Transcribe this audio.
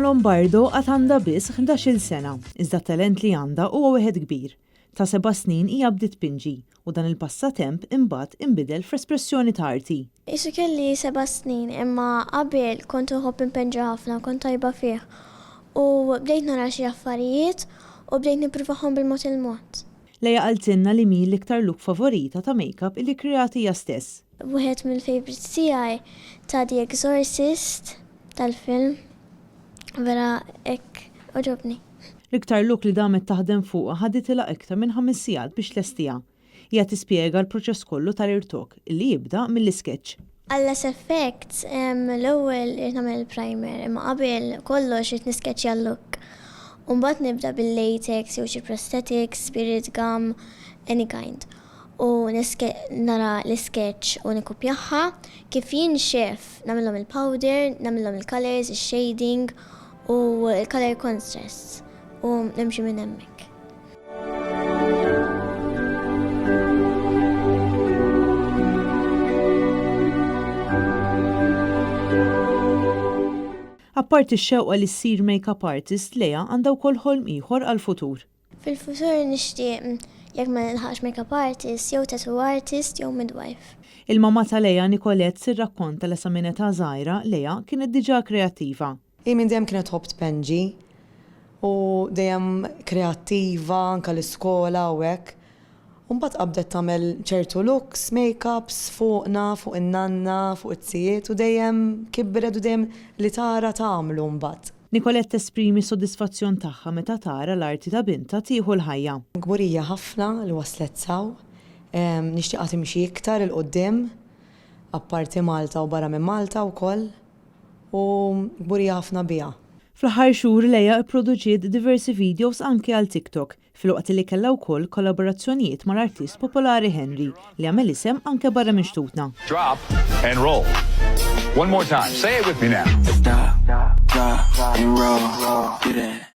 Lombardo għad għandha biss 11-il sena, iżda talent li għandha huwa wieħed kbir. Ta' 7 snin hija bdiet pinġi u dan il-passatemp imbagħad inbidel f'espressjoni ta' arti. Isu kelli 7 snin imma qabel kont uħobb impinġa ħafna, kont tajba fih. U bdejt nara xi affarijiet u bdejt nippruvahom bil-mod il-mod. Lejja qaltilna li mi l-iktar look favorita ta' make-up illi kreati hija stess. Wieħed mill-favorites tiegħi ta' The Exorcist tal-film. Vera hekk oġobni. L-iktar look li damet taħdem fuqha ħaditilha iktar minn 5 sigħat biex tlestija. Hija tispjega l-proċess kollu tal-irtok li jibda mill-isketch. Għallas effects l-ewwel irid nagħmel il-primer imma qabel kollox irid niskeċċja l-look. U mbagħad nibda bil-latex jew xi prosthetics, spirit gum, any kind. U nara l-sketch u nikupjaħħa kif jinxef nagħmilhom il-powder, nagħmilhom il-colors, il-shading u il-color contrasts u nimxi minn hemmhekk. Apparti x-xewqa li ssir make-up artist Lea għandha wkoll ħolm ieħor għall-futur. Fil-futur nixtieq jekk ma nilħaqx make-up artist, jew tattoo artist, jew midwife. Il-mamma ta' Lea Nicolette sirrakkonta l-esamineta żgħira Lea kienet diġà kreattiva. Minn dejjem kienet ħobb tpenġi u dejjem kreattiva anke l-iskola u hekk. U mbagħad qabdet tagħmel ċertu looks, make-ups fuqna, fuq in-nanna, fuq it-tijiet u dejjem kibret u dejjem li tara tagħmlu mbagħad. Nicolette esprimi s-sodisfazzjon tagħha meta tara l-arti ta' binta tieħu l-ħajja. Gburija ħafna li waslet saw, nixtieq timxi iktar il-qudiem, apparti Malta u barra minn Malta wkoll, u gburija ħafna biha. Fl-aħħar xhur Lea pproduċiet diversi videos anke għal TikTok, filwaqt li kellha wkoll kollaborazzjonijiet mal-artist popolari Henry li għamel isem anke barra minn Xtutna. Drop and roll. One more time. Say it with me now. Stop, drop, and roll. Get it.